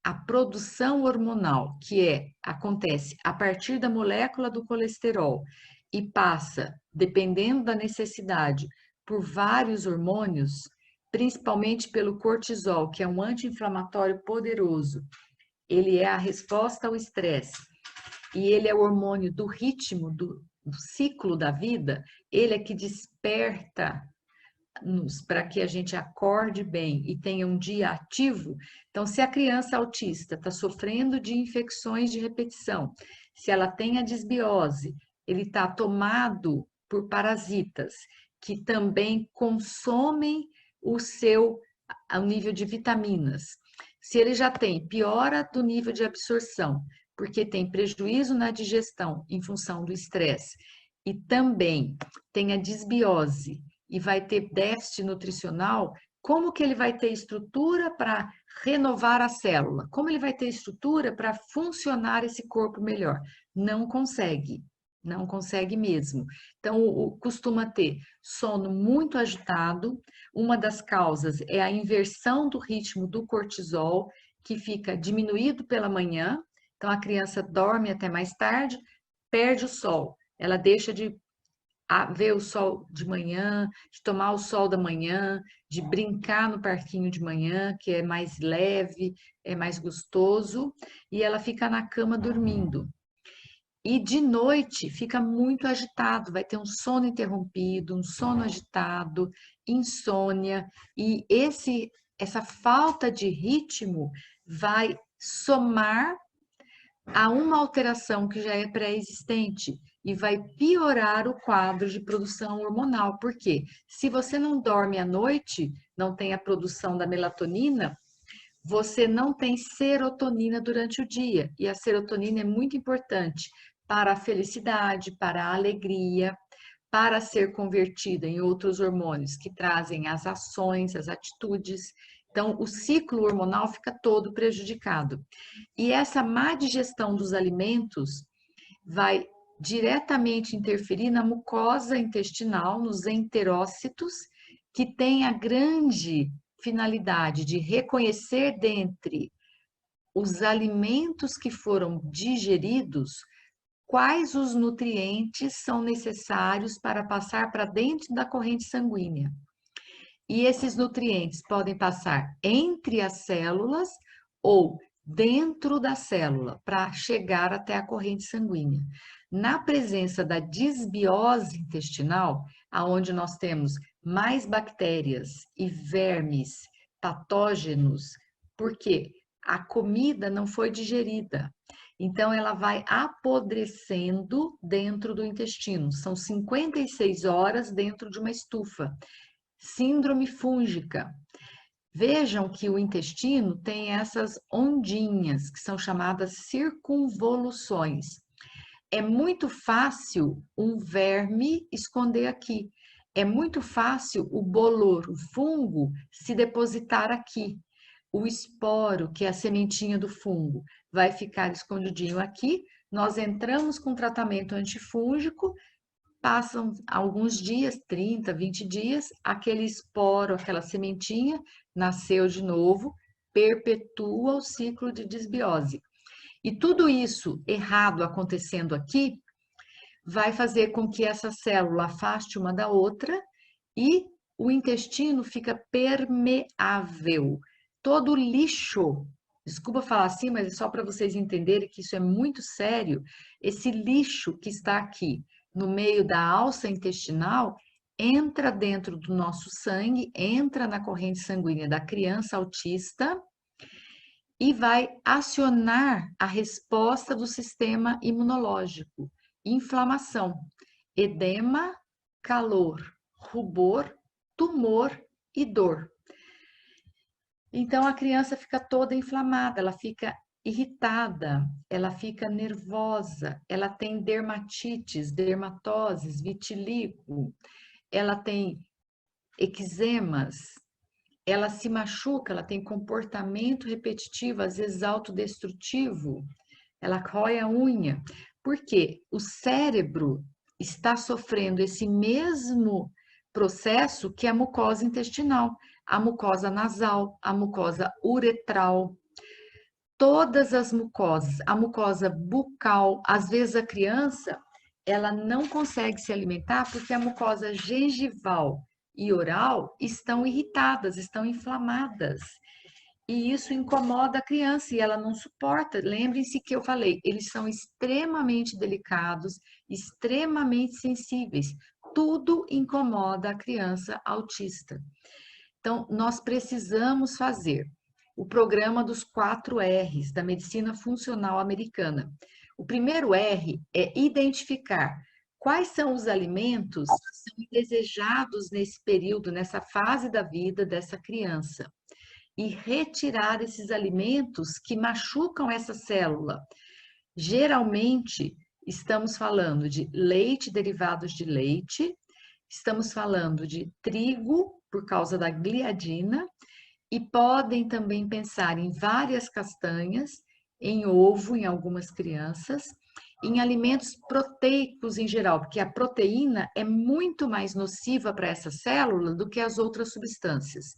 a produção hormonal, que acontece a partir da molécula do colesterol e passa, dependendo da necessidade, por vários hormônios, principalmente pelo cortisol, que é um anti-inflamatório poderoso. Ele é a resposta ao estresse e ele é o hormônio do ritmo, do ciclo da vida. Ele é que desperta para que a gente acorde bem e tenha um dia ativo. Então, se a criança autista está sofrendo de infecções de repetição, se ela tem a desbiose, ele está tomado por parasitas que também consomem o nível de vitaminas. Se ele já tem piora do nível de absorção, porque tem prejuízo na digestão em função do estresse, e também tem a desbiose e vai ter déficit nutricional, como que ele vai ter estrutura para renovar a célula? Como ele vai ter estrutura para funcionar esse corpo melhor? Não consegue. não consegue mesmo. Então, costuma ter sono muito agitado. Uma das causas é a inversão do ritmo do cortisol, que fica diminuído pela manhã. Então, a criança dorme até mais tarde, perde o sol. Ela deixa de ver o sol de manhã, de tomar o sol da manhã, de brincar no parquinho de manhã, que é mais leve, é mais gostoso, e ela fica na cama dormindo. E de noite fica muito agitado, vai ter um sono interrompido, um sono agitado, insônia, e essa falta de ritmo vai somar a uma alteração que já é pré-existente e vai piorar o quadro de produção hormonal. Por quê? Se você não dorme à noite, não tem a produção da melatonina, você não tem serotonina durante o dia. E a serotonina é muito importante para a felicidade, para a alegria, para ser convertida em outros hormônios que trazem as ações, as atitudes. Então, o ciclo hormonal fica todo prejudicado. E essa má digestão dos alimentos vai diretamente interferir na mucosa intestinal, nos enterócitos, que tem a grande finalidade de reconhecer dentre os alimentos que foram digeridos quais os nutrientes são necessários para passar para dentro da corrente sanguínea. E esses nutrientes podem passar entre as células ou dentro da célula para chegar até a corrente sanguínea. Na presença da disbiose intestinal, aonde nós temos mais bactérias e vermes patógenos, porque a comida não foi digerida. Então, ela vai apodrecendo dentro do intestino. São 56 horas dentro de uma estufa. Síndrome fúngica. Vejam que o intestino tem essas ondinhas, que são chamadas circunvoluções. É muito fácil um verme esconder aqui. É muito fácil o bolor, o fungo, se depositar aqui. O esporo, que é a sementinha do fungo, vai ficar escondidinho aqui. Nós entramos com tratamento antifúngico, passam alguns dias, 30, 20 dias, aquele esporo, aquela sementinha, nasceu de novo, perpetua o ciclo de desbiose. E tudo isso errado acontecendo aqui, vai fazer com que essa célula afaste uma da outra e o intestino fica permeável. Todo lixo, desculpa falar assim, mas é só para vocês entenderem que isso é muito sério, esse lixo que está aqui no meio da alça intestinal entra dentro do nosso sangue, entra na corrente sanguínea da criança autista e vai acionar a resposta do sistema imunológico, inflamação, edema, calor, rubor, tumor e dor. Então a criança fica toda inflamada, ela fica irritada, ela fica nervosa, ela tem dermatites, dermatoses, vitiligo, ela tem eczemas, ela se machuca, ela tem comportamento repetitivo, às vezes autodestrutivo, ela rói a unha, porque o cérebro está sofrendo esse mesmo processo que a mucosa intestinal, a mucosa nasal, a mucosa uretral, todas as mucosas, a mucosa bucal, às vezes a criança, ela não consegue se alimentar porque a mucosa gengival e oral estão irritadas, estão inflamadas. E isso incomoda a criança e ela não suporta. Lembrem-se que eu falei, eles são extremamente delicados, extremamente sensíveis. Tudo incomoda a criança autista. Então, nós precisamos fazer o programa dos 4 R's da medicina funcional americana. O primeiro R é identificar quais são os alimentos que são desejados nesse período, nessa fase da vida dessa criança. E retirar esses alimentos que machucam essa célula. Geralmente, estamos falando de leite, derivados de leite, estamos falando de trigo, por causa da gliadina, e podem também pensar em várias castanhas, em ovo em algumas crianças, em alimentos proteicos em geral, porque a proteína é muito mais nociva para essa célula do que as outras substâncias.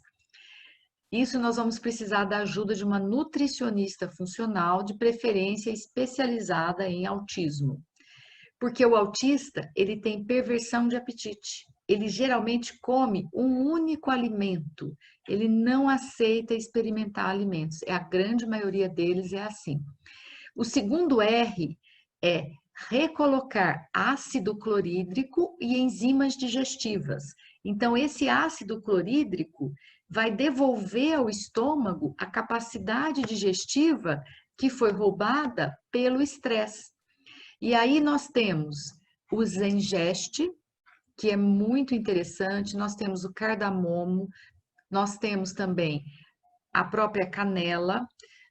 Isso nós vamos precisar da ajuda de uma nutricionista funcional, de preferência especializada em autismo. Porque o autista, ele tem perversão de apetite. Ele geralmente come um único alimento. Ele não aceita experimentar alimentos. A grande maioria deles é assim. O segundo R é recolocar ácido clorídrico e enzimas digestivas. Então, esse ácido clorídrico vai devolver ao estômago a capacidade digestiva que foi roubada pelo estresse. E aí nós temos o Zengeste, que é muito interessante, nós temos o cardamomo, nós temos também a própria canela,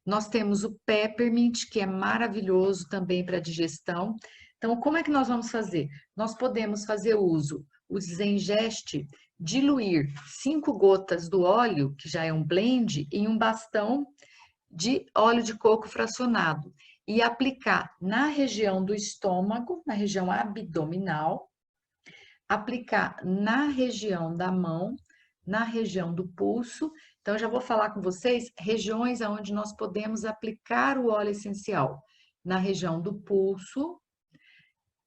nós temos o peppermint, que é maravilhoso também para digestão. Então, como é que nós vamos fazer? Nós podemos fazer uso, o Zengeste, diluir 5 gotas do óleo, que já é um blend, em um bastão de óleo de coco fracionado e aplicar na região do estômago, na região abdominal, aplicar na região da mão, na região do pulso. Então, já vou falar com vocês regiões onde nós podemos aplicar o óleo essencial. Na região do pulso,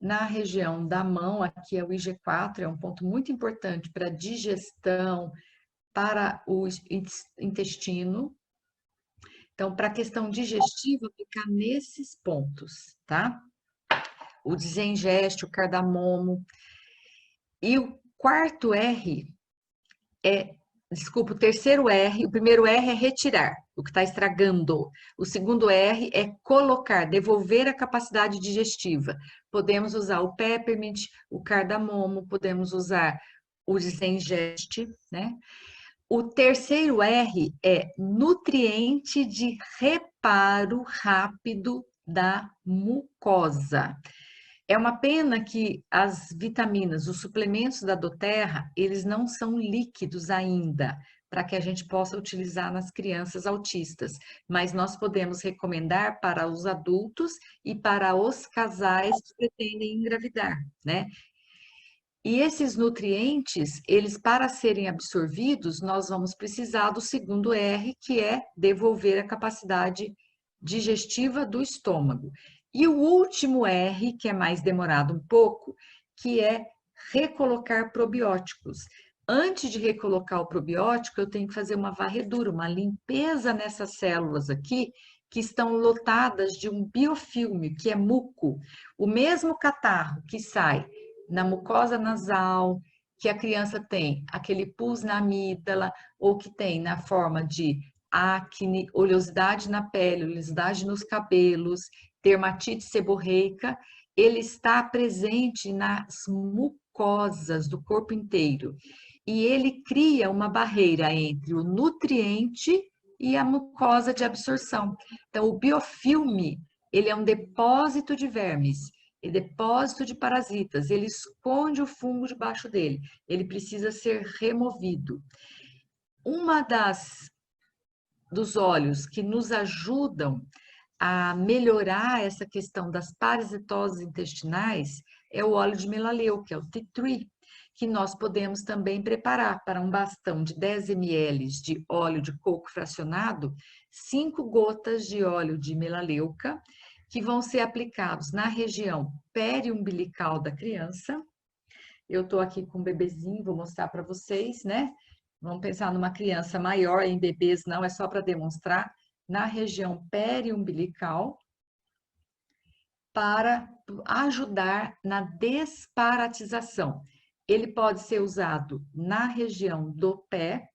na região da mão, aqui é o IG4, é um ponto muito importante para digestão, para o intestino. Então, para a questão digestiva, ficar nesses pontos, tá? O Zengeste, o cardamomo. E o quarto R o terceiro R, o primeiro R é retirar, o que está estragando. O segundo R é colocar, devolver a capacidade digestiva. Podemos usar o peppermint, o cardamomo, podemos usar o Zengeste, né? O terceiro R é nutriente de reparo rápido da mucosa. É uma pena que as vitaminas, os suplementos da doTERRA, eles não são líquidos ainda, para que a gente possa utilizar nas crianças autistas, mas nós podemos recomendar para os adultos e para os casais que pretendem engravidar, né? E esses nutrientes, eles para serem absorvidos, nós vamos precisar do segundo R, que é devolver a capacidade digestiva do estômago. E o último R, que é mais demorado um pouco, que é recolocar probióticos. Antes de recolocar o probiótico, eu tenho que fazer uma varredura, uma limpeza nessas células aqui, que estão lotadas de um biofilme, que é muco. O mesmo catarro que sai na mucosa nasal, que a criança tem aquele pus na amígdala, ou que tem na forma de acne, oleosidade na pele, oleosidade nos cabelos, dermatite seborreica, ele está presente nas mucosas do corpo inteiro. E ele cria uma barreira entre o nutriente e a mucosa de absorção. Então, o biofilme, ele é um depósito de vermes, é depósito de parasitas, ele esconde o fungo debaixo dele, ele precisa ser removido. Uma dos óleos que nos ajudam a melhorar essa questão das parasitoses intestinais é o óleo de melaleu, que é o tea tree, que nós podemos também preparar para um bastão de 10 ml de óleo de coco fracionado, 5 gotas de óleo de melaleuca, que vão ser aplicados na região periumbilical da criança. Eu estou aqui com um bebezinho, vou mostrar para vocês, né? Vamos pensar numa criança maior, em bebês não, é só para demonstrar, na região periumbilical, para ajudar na desparatização. Ele pode ser usado na região do pé,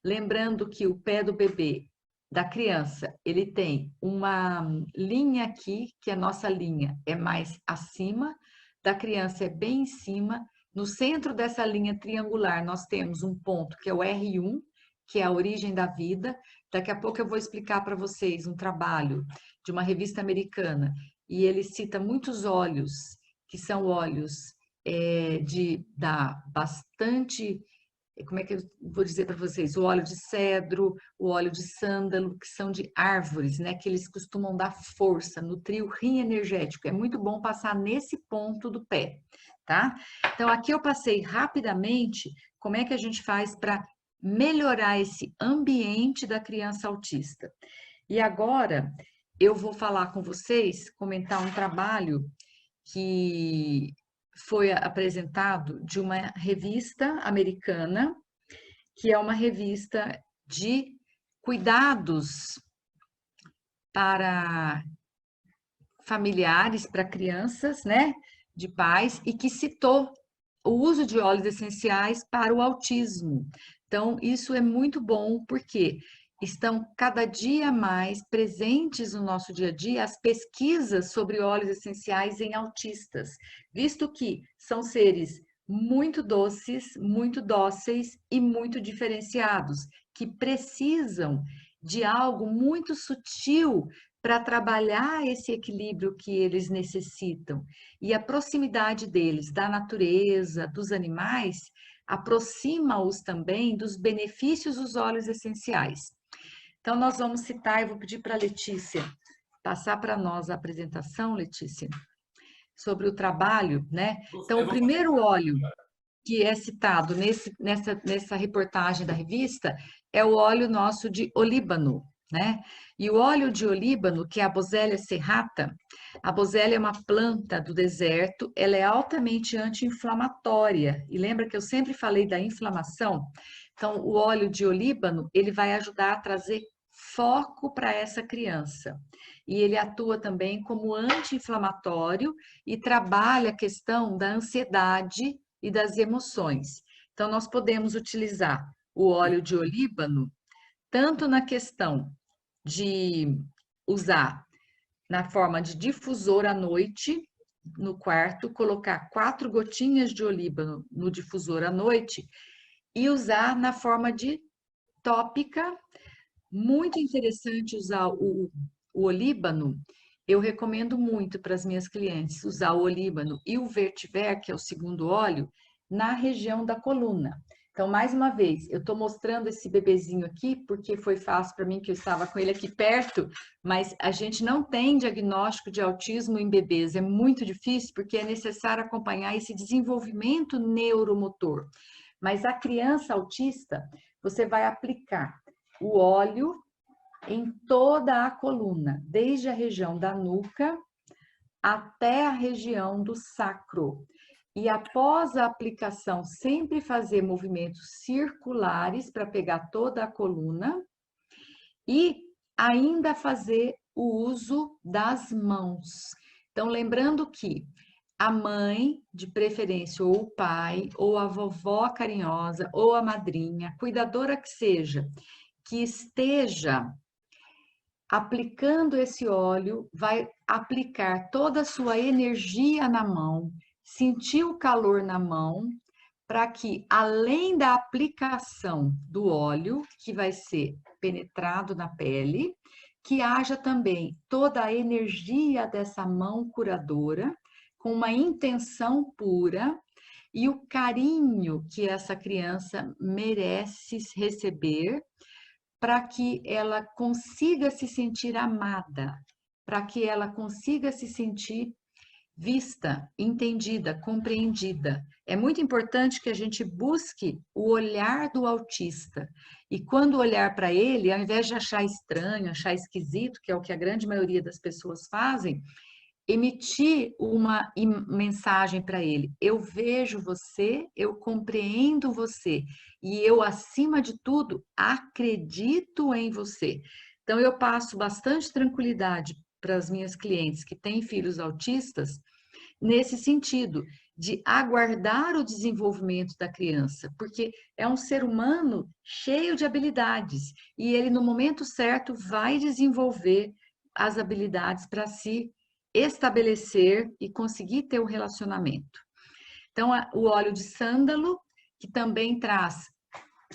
lembrando que o pé do bebê, da criança, ele tem uma linha aqui, que a nossa linha é mais acima, da criança é bem em cima. No centro dessa linha triangular, nós temos um ponto que é o R1, que é a origem da vida. Daqui a pouco eu vou explicar para vocês um trabalho de uma revista americana, e ele cita muitos óleos, que são óleos da bastante como é que eu vou dizer para vocês? O óleo de cedro, o óleo de sândalo, que são de árvores, né? Que eles costumam dar força, nutrir o rim energético. É muito bom passar nesse ponto do pé, tá? Então, aqui eu passei rapidamente como é que a gente faz para melhorar esse ambiente da criança autista. E agora eu vou falar com vocês, comentar um trabalho que foi apresentado de uma revista americana, que é uma revista de cuidados para familiares, para crianças, né, de pais, e que citou o uso de óleos essenciais para o autismo. Então, isso é muito bom porque estão cada dia mais presentes no nosso dia a dia as pesquisas sobre óleos essenciais em autistas, visto que são seres muito doces, muito dóceis e muito diferenciados, que precisam de algo muito sutil para trabalhar esse equilíbrio que eles necessitam. E a proximidade deles da natureza, dos animais, aproxima-os também dos benefícios dos óleos essenciais. Então, nós vamos citar, eu vou pedir para a Letícia passar para nós a apresentação, Letícia, sobre o trabalho, né? Então, o primeiro óleo que é citado nessa reportagem da revista é o óleo nosso de olíbano, né? E o óleo de olíbano, que é a Boswellia serrata, a Boswellia é uma planta do deserto, ela é altamente anti-inflamatória. E lembra que eu sempre falei da inflamação? Então, o óleo de olíbano, ele vai ajudar a trazer foco para essa criança. E ele atua também como anti-inflamatório e trabalha a questão da ansiedade e das emoções. Então, nós podemos utilizar o óleo de olíbano tanto na questão de usar na forma de difusor à noite, no quarto, colocar 4 gotinhas de olíbano no difusor à noite e usar na forma de tópica. Muito interessante usar o olíbano. Eu recomendo muito para as minhas clientes usar o olíbano e o vetiver, que é o segundo óleo, na região da coluna. Então, mais uma vez, eu estou mostrando esse bebezinho aqui porque foi fácil para mim que eu estava com ele aqui perto, mas a gente não tem diagnóstico de autismo em bebês, é muito difícil porque é necessário acompanhar esse desenvolvimento neuromotor. Mas a criança autista, você vai aplicar o óleo em toda a coluna, desde a região da nuca até a região do sacro. E após a aplicação, sempre fazer movimentos circulares para pegar toda a coluna e ainda fazer o uso das mãos. Então, lembrando que a mãe, de preferência, ou o pai, ou a vovó carinhosa, ou a madrinha, cuidadora que seja, que esteja aplicando esse óleo, vai aplicar toda a sua energia na mão, sentir o calor na mão, para que, além da aplicação do óleo, que vai ser penetrado na pele, que haja também toda a energia dessa mão curadora, com uma intenção pura, e o carinho que essa criança merece receber, para que ela consiga se sentir amada, para que ela consiga se sentir vista, entendida, compreendida. É muito importante que a gente busque o olhar do autista. E quando olhar para ele, ao invés de achar estranho, achar esquisito, que é o que a grande maioria das pessoas fazem, emitir uma mensagem para ele: eu vejo você, eu compreendo você e eu, acima de tudo, acredito em você. Então, eu passo bastante tranquilidade para as minhas clientes que têm filhos autistas, nesse sentido, de aguardar o desenvolvimento da criança, porque é um ser humano cheio de habilidades e ele, no momento certo, vai desenvolver as habilidades para se estabelecer e conseguir ter um relacionamento. Então, o óleo de sândalo, que também traz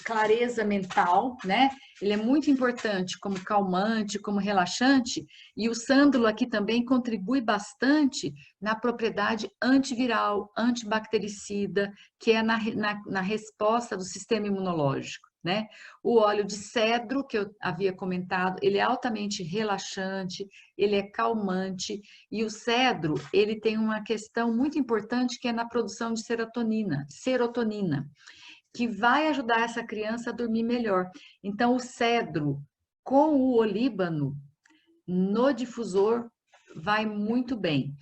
clareza mental, né? Ele é muito importante como calmante, como relaxante, e o sândalo aqui também contribui bastante na propriedade antiviral, antibactericida, que é na resposta do sistema imunológico, né? O óleo de cedro, que eu havia comentado, ele é altamente relaxante, ele é calmante, e o cedro, ele tem uma questão muito importante que é na produção de serotonina, que vai ajudar essa criança a dormir melhor. Então, o cedro com o olíbano no difusor vai muito bem.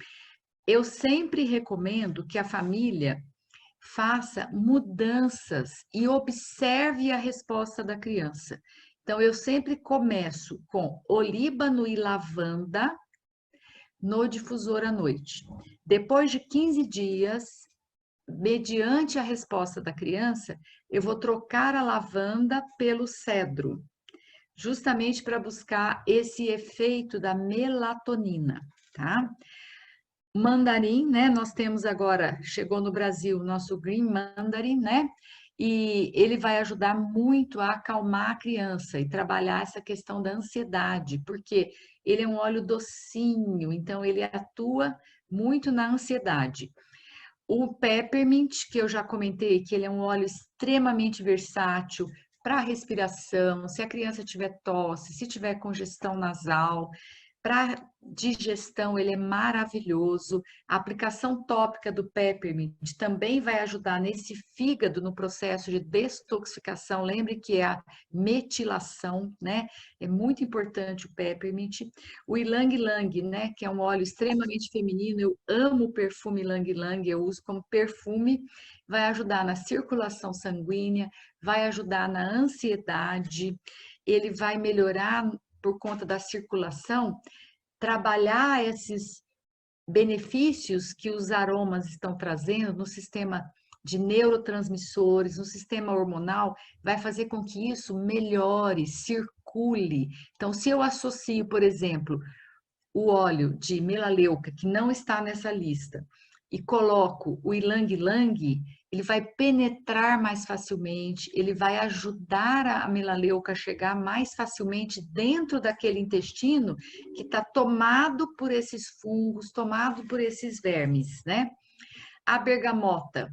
Eu sempre recomendo que a família faça mudanças e observe a resposta da criança. Então, eu sempre começo com olíbano e lavanda no difusor à noite. Depois de 15 dias, mediante a resposta da criança, eu vou trocar a lavanda pelo cedro, justamente para buscar esse efeito da melatonina, tá? Mandarim, né? Nós temos agora, chegou no Brasil, o nosso Green Mandarin, né? E ele vai ajudar muito a acalmar a criança e trabalhar essa questão da ansiedade, porque ele é um óleo docinho, então ele atua muito na ansiedade. O peppermint, que eu já comentei, que ele é um óleo extremamente versátil para respiração, se a criança tiver tosse, se tiver congestão nasal, para digestão ele é maravilhoso. A aplicação tópica do peppermint também vai ajudar nesse fígado no processo de detoxificação. Lembre que é a metilação, né? É muito importante o peppermint. O ylang ylang, né? Que é um óleo extremamente feminino. Eu amo o perfume ylang ylang, eu uso como perfume. Vai ajudar na circulação sanguínea, vai ajudar na ansiedade, ele vai melhorar por conta da circulação, trabalhar esses benefícios que os aromas estão trazendo no sistema de neurotransmissores, no sistema hormonal, vai fazer com que isso melhore, circule. Então, se eu associo, por exemplo, o óleo de melaleuca, que não está nessa lista, e coloco o ylang ylang, ele vai penetrar mais facilmente, ele vai ajudar a melaleuca a chegar mais facilmente dentro daquele intestino que está tomado por esses fungos, tomado por esses vermes, né? A bergamota,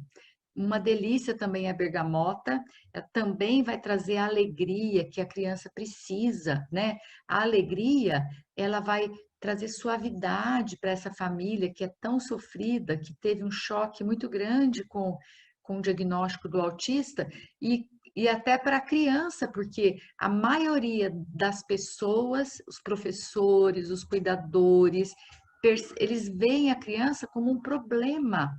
uma delícia também a bergamota, também vai trazer a alegria que a criança precisa, né? A alegria, ela vai trazer suavidade para essa família que é tão sofrida, que teve um choque muito grande com o diagnóstico do autista e até para a criança, porque a maioria das pessoas, os professores, os cuidadores, eles veem a criança como um problema.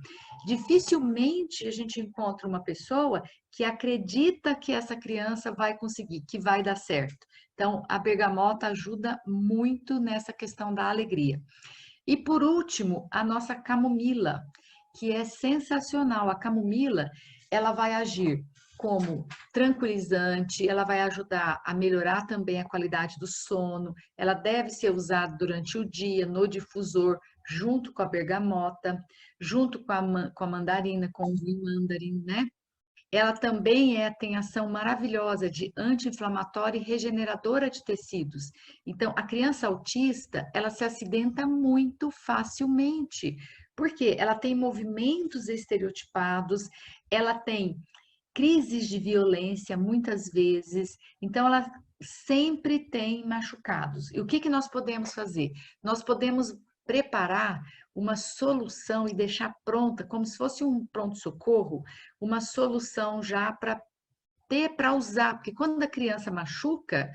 Dificilmente a gente encontra uma pessoa que acredita que essa criança vai conseguir, que vai dar certo. Então, a bergamota ajuda muito nessa questão da alegria. E por último, a nossa camomila, que é sensacional. A camomila, ela vai agir como tranquilizante, ela vai ajudar a melhorar também a qualidade do sono, ela deve ser usada durante o dia no difusor, junto com a bergamota, junto com a mandarina, com o mandarim, né? Ela também tem ação maravilhosa de anti-inflamatória e regeneradora de tecidos. Então, a criança autista, ela se acidenta muito facilmente, porque ela tem movimentos estereotipados, ela tem crises de violência muitas vezes, então ela sempre tem machucados. E o que nós podemos fazer? Nós podemos preparar uma solução e deixar pronta, como se fosse um pronto-socorro, uma solução já para ter para usar, porque quando a criança machuca,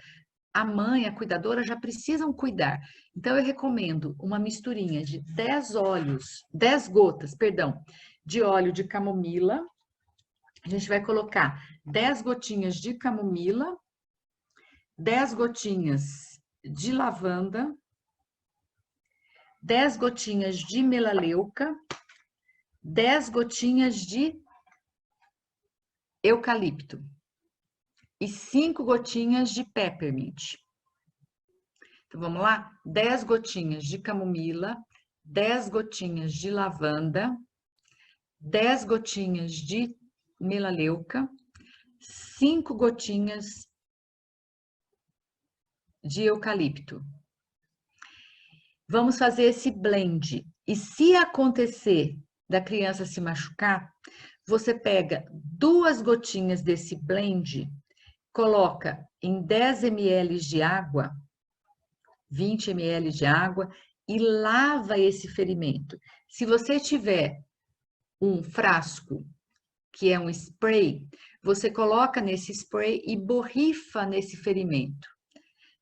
a mãe, a cuidadora já precisam cuidar. Então eu recomendo uma misturinha de 10 gotas, perdão, de óleo de camomila. A gente vai colocar 10 gotinhas de camomila, 10 gotinhas de lavanda, 10 gotinhas de melaleuca, 10 gotinhas de eucalipto e 5 gotinhas de peppermint. Então, vamos lá? 10 gotinhas de camomila, 10 gotinhas de lavanda, 10 gotinhas de melaleuca, 5 gotinhas de eucalipto. Vamos fazer esse blend. E se acontecer da criança se machucar, você pega 2 gotinhas desse blend, coloca em 10 ml de água, 20 ml de água, e lava esse ferimento. Se você tiver um frasco, que é um spray, você coloca nesse spray e borrifa nesse ferimento,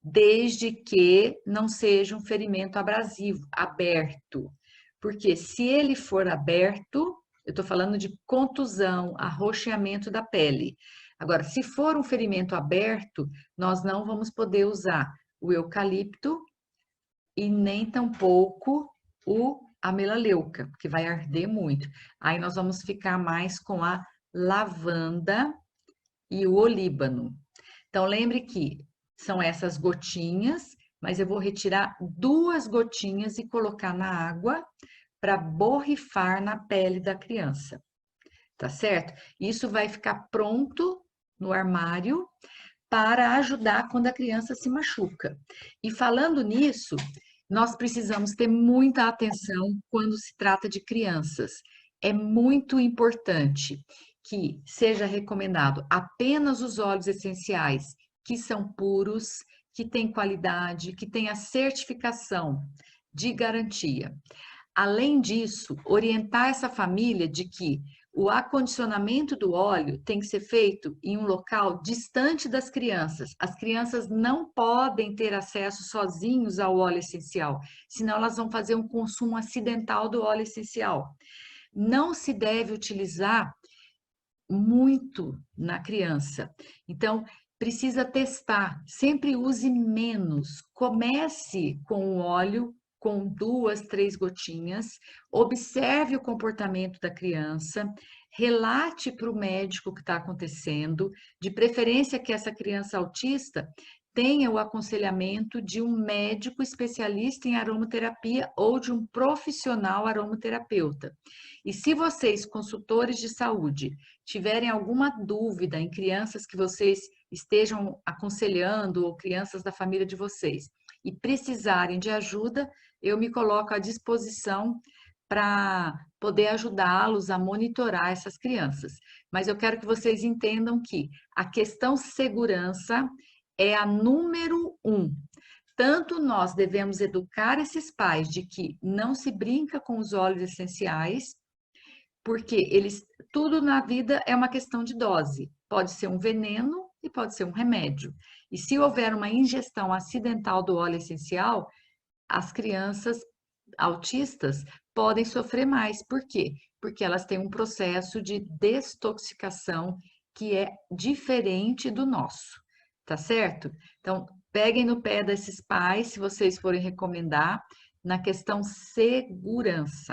desde que não seja um ferimento abrasivo, aberto. Porque se ele for aberto, eu estou falando de contusão, arroxeamento da pele. Agora, se for um ferimento aberto, nós não vamos poder usar o eucalipto e nem tampouco a melaleuca, que vai arder muito. Aí nós vamos ficar mais com a lavanda e o olíbano. Então, lembre que são essas gotinhas, mas eu vou retirar 2 gotinhas e colocar na água para borrifar na pele da criança, tá certo? Isso vai ficar pronto no armário para ajudar quando a criança se machuca. E falando nisso, nós precisamos ter muita atenção quando se trata de crianças. É muito importante que seja recomendado apenas os óleos essenciais que são puros, que têm qualidade, que têm a certificação de garantia. Além disso, orientar essa família de que o acondicionamento do óleo tem que ser feito em um local distante das crianças. As crianças não podem ter acesso sozinhos ao óleo essencial, senão elas vão fazer um consumo acidental do óleo essencial. Não se deve utilizar muito na criança. Então, precisa testar. Sempre use menos. Comece com o óleo, com 2, 3 gotinhas. Observe o comportamento da criança. Relate para o médico o que está acontecendo. De preferência que essa criança autista tenha o aconselhamento de um médico especialista em aromaterapia ou de um profissional aromaterapeuta. E se vocês, consultores de saúde, tiverem alguma dúvida em crianças que vocês estejam aconselhando ou crianças da família de vocês e precisarem de ajuda, eu me coloco à disposição para poder ajudá-los a monitorar essas crianças. Mas eu quero que vocês entendam que a questão segurança é a número 1. Tanto nós devemos educar esses pais de que não se brinca com os óleos essenciais, porque tudo na vida é uma questão de dose. Pode ser um veneno e pode ser um remédio. E se houver uma ingestão acidental do óleo essencial, as crianças autistas podem sofrer mais. Por quê? Porque elas têm um processo de desintoxicação que é diferente do nosso, tá certo? Então, peguem no pé desses pais, se vocês forem recomendar, na questão segurança.